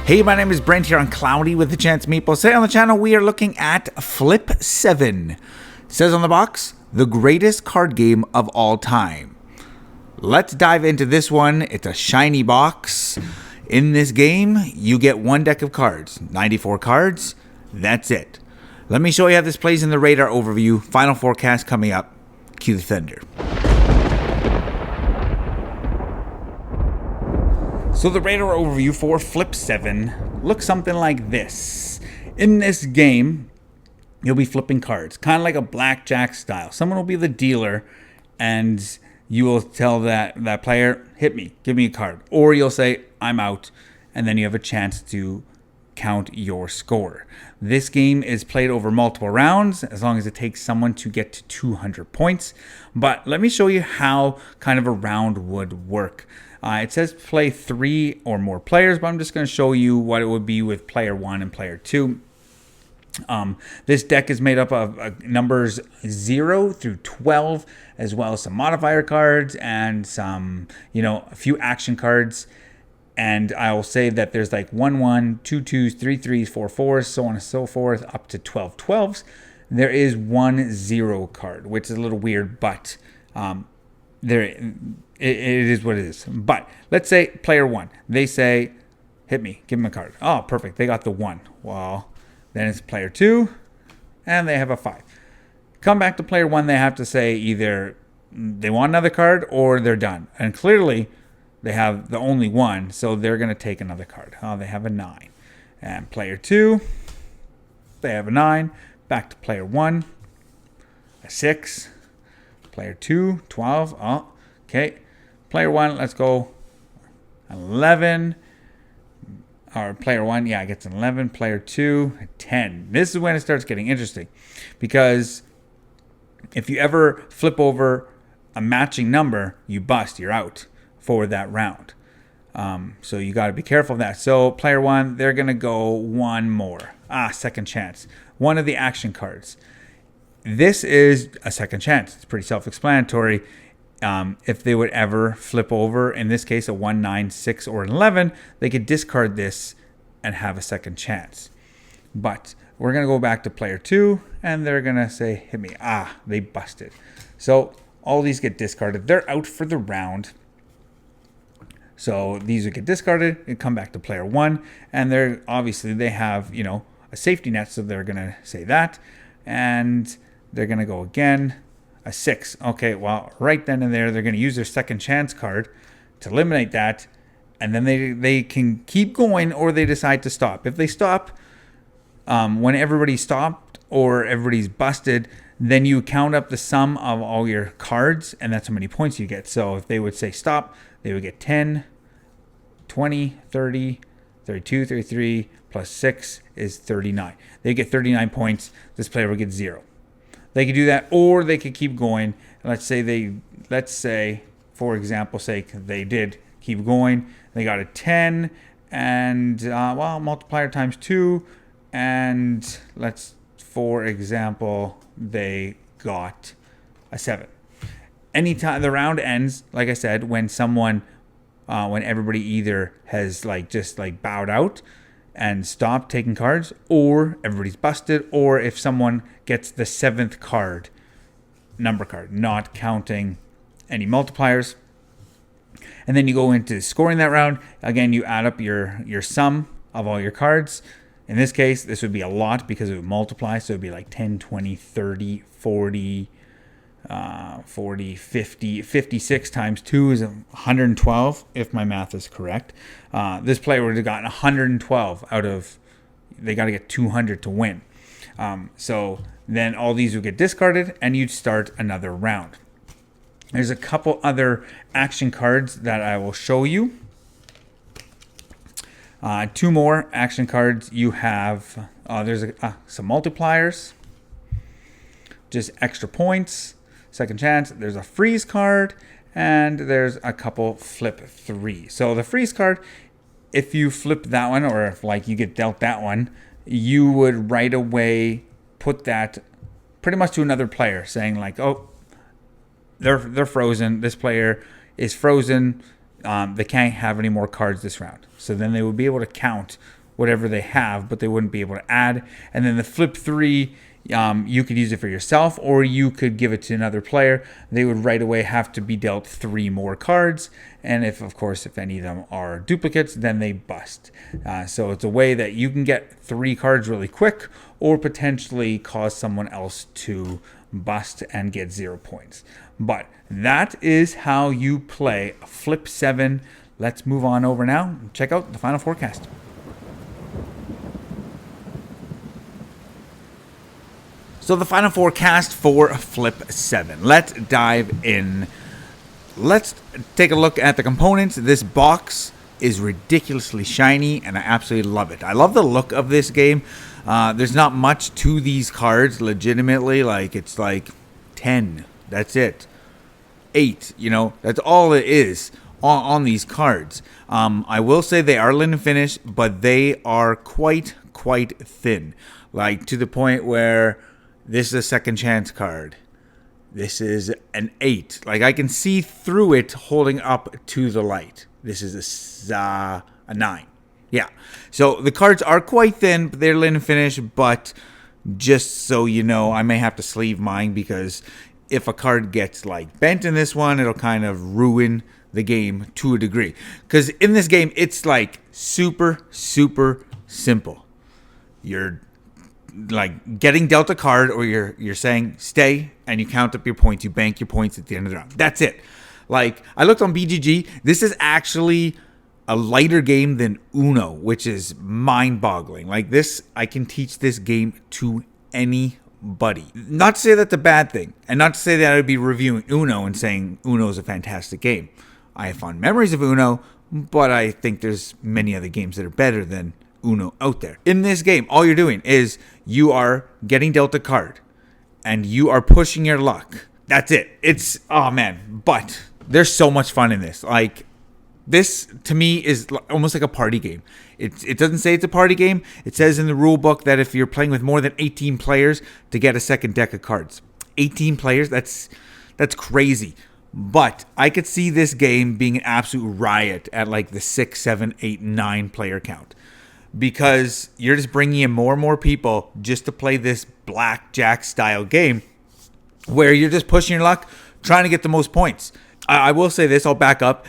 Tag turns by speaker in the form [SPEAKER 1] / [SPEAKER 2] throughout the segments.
[SPEAKER 1] Hey, my name is Brent here on Cloudy with the Chance of Meeples. Today on the channel, we are looking at Flip 7. It says on the box, the greatest card game of all time. Let's dive into this one. It's a shiny box. In this game, you get one deck of cards, 94 cards. That's it. Let me show you how this plays in the radar overview. Final forecast coming up. Cue the thunder. So the radar overview for Flip 7 looks something like this. In this game, you'll be flipping cards, kind of like a blackjack style. Someone will be the dealer, and you will tell that player, hit me, give me a card. Or you'll say, I'm out, and then you have a chance to count your score. This game is played over multiple rounds, as long as it takes someone to get to 200 points. But let me show you how kind of a round would work. It says play 3 or more players, but I'm just going to show you what it would be with player 1 and player 2. This deck is made up of numbers 0 through 12, as well as some modifier cards and some, a few action cards. And I will say that there's like 1 1, 2 2s, 3 3s, 4 4s, so on and so forth, up to 12 12s. There is 1 0 card, which is a little weird, but it is what it is. But let's say player 1, they say, hit me, give them a card. Oh, perfect. They got the 1. Well, then it's player 2, and they have a 5. Come back to player 1, they have to say either they want another card or they're done. And clearly, they have the only 1, so they're going to take another card. Oh, they have a 9. And player 2, they have a 9. Back to player 1, a 6. Player 2, 12. Oh, okay. Player 1, let's go 11. Or player 1, yeah, gets an 11. Player 2, 10. This is when it starts getting interesting. Because if you ever flip over a matching number, you bust, you're out for that round. So you got to be careful of that. So player 1, they're going to go 1 more. Second chance. One of the action cards. This is a second chance. It's pretty self-explanatory. If they would ever flip over, in this case, a 1, 9, 6, or 11, they could discard this and have a second chance. But we're going to go back to player 2, and they're going to say, hit me. They busted. So all these get discarded. They're out for the round. So these would get discarded and come back to player 1. And they're obviously, they have, a safety net, so they're going to say that. And they're going to go again. A 6. Okay, well, right then and there, they're going to use their second chance card to eliminate that. And then they can keep going, or they decide to stop. If they stop, when everybody's stopped or everybody's busted, then you count up the sum of all your cards, and that's how many points you get. So if they would say stop, they would get 10, 20, 30, 32, 33, plus 6 is 39. They get 39 points. This player will get 0. They could do that, or they could keep going. Let's say, for example's sake, they did keep going. They got a 10, and multiplier times 2, and for example, they got a 7. Anytime the round ends, like I said, when everybody either has just bowed out and stop taking cards, or everybody's busted, or if someone gets the 7th card, number card, not counting any multipliers. And then you go into scoring that round. Again, you add up your sum of all your cards. In this case, this would be a lot because it would multiply. So it would be like 10, 20, 30, 40, 50, 56 times 2 is 112, if my math is correct. This player would have gotten 112 out of, they got to get 200 to win. So then all these would get discarded, and you'd start another round. There's a couple other action cards that I will show you. 2 more action cards. You have, there's some multipliers, just extra points. Second chance, there's a freeze card, and there's a couple flip 3. So the freeze card, if you flip that one, or if you get dealt that one, you would right away put that pretty much to another player, saying they're frozen. This player is frozen. They can't have any more cards this round. So then they would be able to count whatever they have, but they wouldn't be able to add. And then the flip 3, you could use it for yourself, or you could give it to another player. They would right away have to be dealt 3 more cards, and if any of them are duplicates, then they bust. So it's a way that you can get 3 cards really quick, or potentially cause someone else to bust and get 0 points. But that is how you play Flip 7. Let's move on over now and check out the final forecast. So the final forecast for Flip 7. Let's dive in. Let's take a look at the components. This box is ridiculously shiny, and I absolutely love it. I love the look of this game. There's not much to these cards, legitimately. Like, it's like 10. That's it. 8. That's all it is on these cards. I will say they are linen finish, but they are quite thin. Like, to the point where this is a second chance card. This is an 8. Like, I can see through it holding up to the light. This is a 9. Yeah. So the cards are quite thin, but they're linen finish. But just so you know, I may have to sleeve mine, because if a card gets like bent in this one, it'll kind of ruin the game to a degree. Because in this game, it's like super simple. You're like getting dealt a card, or you're saying stay, and you count up your points. You bank your points at the end of the round. That's it. Like, I looked on BGG. This is actually a lighter game than Uno, which is mind-boggling. Like, this, I can teach this game to anybody. Not to say that's a bad thing, and not to say that I would be reviewing Uno and saying Uno is a fantastic game. I have fond memories of Uno, but I think there's many other games that are better than Uno out there. In this game, all you're doing is you are getting dealt a card, and you are pushing your luck. That's it. It's, oh man, but there's so much fun in this. Like, this to me is almost like a party game. It doesn't say it's a party game. It says in the rule book that if you're playing with more than 18 players, to get a second deck of cards. 18 players, that's crazy. But I could see this game being an absolute riot at like the 6, 7, 8, 9 player count. Because you're just bringing in more and more people just to play this blackjack style game where you're just pushing your luck, trying to get the most points. I will say this, I'll back up.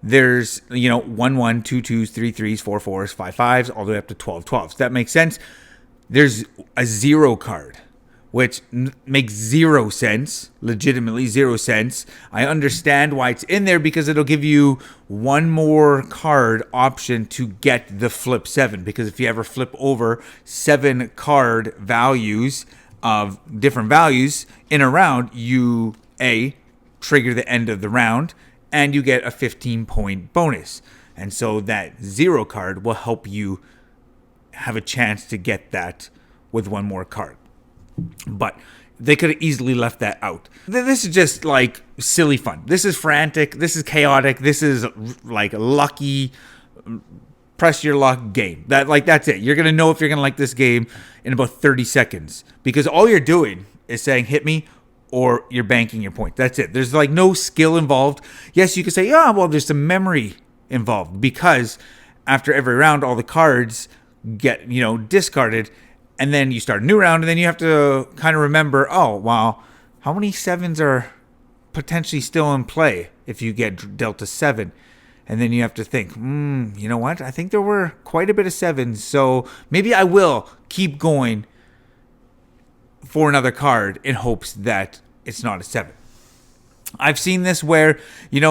[SPEAKER 1] There's, 1 1, 2 2s, 3 3s, 4 4s, 5 5s, all the way up to 12 12s. That makes sense. There's a 0 card, which makes 0 sense, legitimately 0 sense. I understand why it's in there, because it'll give you one more card option to get the flip 7. Because if you ever flip over 7 card values of different values in a round, you trigger the end of the round, and you get a 15-point bonus. And so that 0 card will help you have a chance to get that with one more card. But they could have easily left that out. This is just like silly fun. This is frantic. This is chaotic. This is like a lucky, press your luck game. That's it. You're going to know if you're going to like this game in about 30 seconds. Because all you're doing is saying, hit me, or you're banking your point. That's it. There's like no skill involved. Yes, you could say, there's some memory involved, because after every round, all the cards get, discarded, and then you start a new round, and then you have to kind of remember, how many 7s are potentially still in play if you get dealt a 7? And then you have to think, you know what? I think there were quite a bit of 7s, so maybe I will keep going for another card in hopes that it's not a 7. I've seen this where,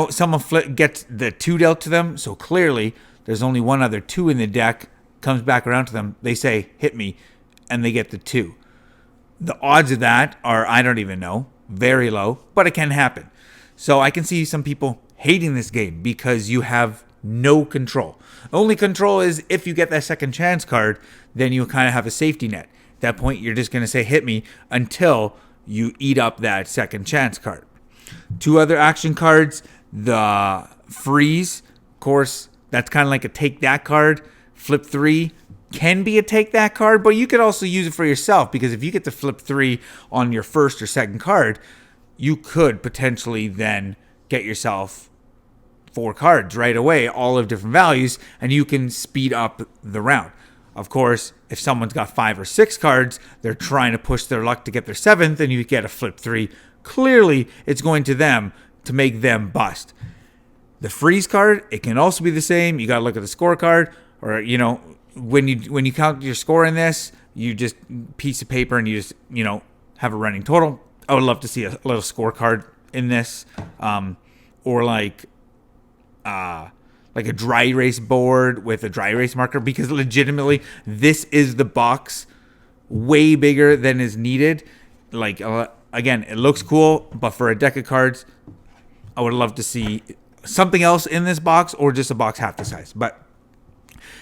[SPEAKER 1] someone gets the 2 dealt to them, so clearly there's only one other 2 in the deck, comes back around to them, they say, hit me, and they get the 2. The odds of that are, I don't even know, very low, but it can happen. So I can see some people hating this game because you have no control. The only control is if you get that second chance card, then you kind of have a safety net. At that point, you're just going to say hit me until you eat up that second chance card. 2 other action cards, the freeze, of course, that's kind of like a take that card. Flip 3 can be a take that card, but you could also use it for yourself, because if you get to flip 3 on your first or second card, you could potentially then get yourself 4 cards right away, all of different values, and you can speed up the round. Of course, if someone's got 5 or 6 cards, they're trying to push their luck to get their 7th, and you get a flip 3. Clearly, it's going to them to make them bust. The freeze card, it can also be the same. You got to look at the scorecard, or, you know, when you count your score in this, you just piece of paper and you just, you know, have a running total. I would love to see a little scorecard in this, or like a dry erase board with a dry erase marker, because legitimately this is the box way bigger than is needed. Like, again, it looks cool, but for a deck of cards, I would love to see something else in this box, or just a box half the size. But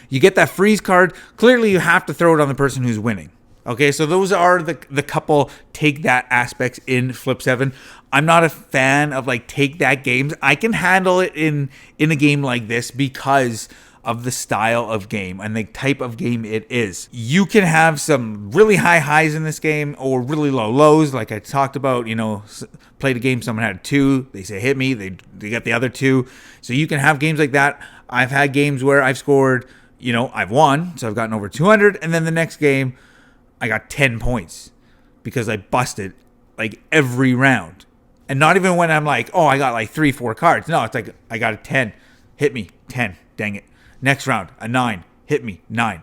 [SPEAKER 1] you get that freeze card. Clearly, you have to throw it on the person who's winning. Okay, so those are the couple take that aspects in Flip 7. I'm not a fan of like take that games. I can handle it in a game like this because of the style of game and the type of game it is. You can have some really high highs in this game or really low lows, like I talked about. You know, played a game, someone had 2, they say hit me, they get the other 2. So you can have games like that. I've had games where I've scored, you know, I've won, so I've gotten over 200, and then the next game I got 10 points because I busted like every round. And not even when I'm like, oh, I got like 3-4 cards. No, it's like I got a 10, hit me, 10, dang it. Next round, a 9, hit me, 9.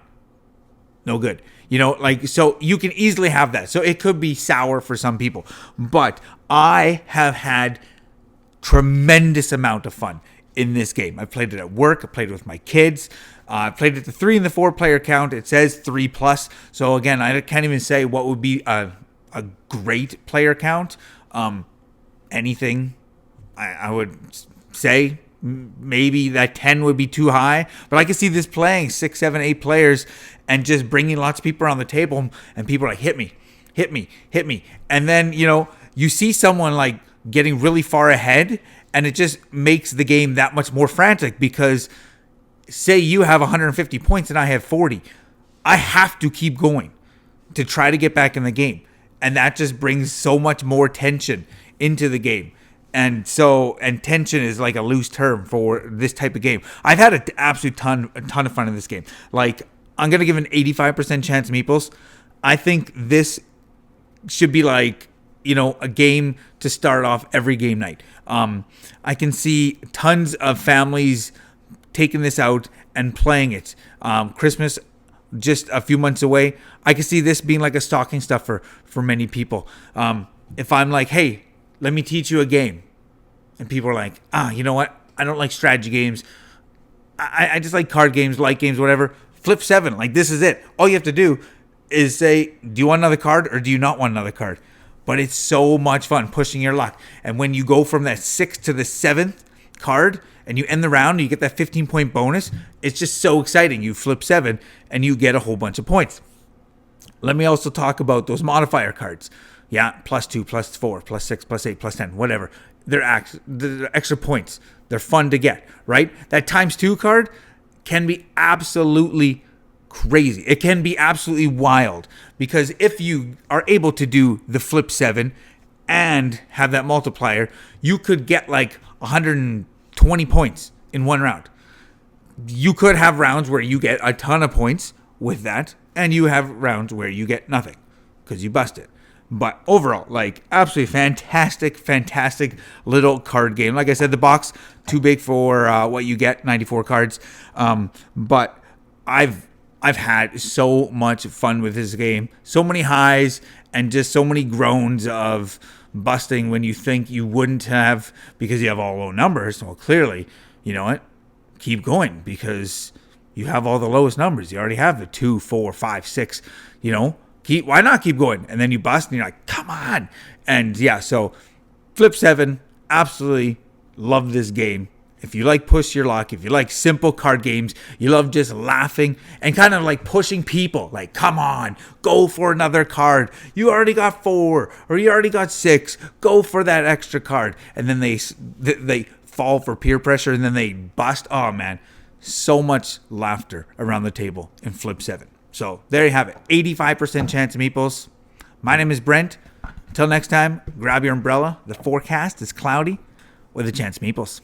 [SPEAKER 1] No good. You know, like, so you can easily have that. So it could be sour for some people. But I have had tremendous amount of fun in this game. I played it at work. I played it with my kids. I played it the 3 and the 4 player count. It says 3+. So again, I can't even say what would be a great player count. Anything, I would say maybe that 10 would be too high. But I can see this playing 6, 7, 8 players and just bringing lots of people around the table. And people are like, hit me, hit me, hit me. And then, you know, you see someone like getting really far ahead, and it just makes the game that much more frantic, because say you have 150 points and I have 40. I have to keep going to try to get back in the game. And that just brings so much more tension into the game. And tension is like a loose term for this type of game. I've had an absolute ton of fun in this game. Like, I'm going to give an 85% chance of Meeples. I think this should be like, you know, a game to start off every game night. I can see tons of families taking this out and playing it. Christmas just a few months away. I can see this being like a stocking stuffer for many people. If I'm like, hey, let me teach you a game, and people are like, you know what? I don't like strategy games. I just like card games, light games, whatever. Flip 7, like, this is it. All you have to do is say, do you want another card or do you not want another card? But it's so much fun pushing your luck. And when you go from that 6th to the 7th card and you end the round and you get that 15-point bonus, it's just so exciting. You flip 7 and you get a whole bunch of points. Let me also talk about those modifier cards. Yeah, +2, +4, +6, +8, +10, whatever. They're extra points. They're fun to get, right? That ×2 card can be absolutely crazy. It can be absolutely wild, because if you are able to do the flip 7 and have that multiplier, you could get like 120 points in one round. You could have rounds where you get a ton of points with that, and you have rounds where you get nothing because you bust it. But overall, like, absolutely fantastic little card game. Like I said, the box too big for what you get, 94 cards. But I've had so much fun with this game. So many highs and just so many groans of busting when you think you wouldn't have, because you have all low numbers. Well, clearly, you know what? Keep going, because you have all the lowest numbers. You already have the 2, 4, 5, 6, you know. Why not keep going? And then you bust and you're like, come on. And yeah, so Flip 7, absolutely love this game. If you like push your luck, if you like simple card games, you love just laughing and kind of like pushing people, like, come on, go for another card. You already got 4 or you already got 6. Go for that extra card. And then they fall for peer pressure and then they bust. Oh, man, so much laughter around the table in Flip 7. So there you have it. 85% chance of Meeples. My name is Brent. Until next time, grab your umbrella. The forecast is cloudy with a chance of Meeples.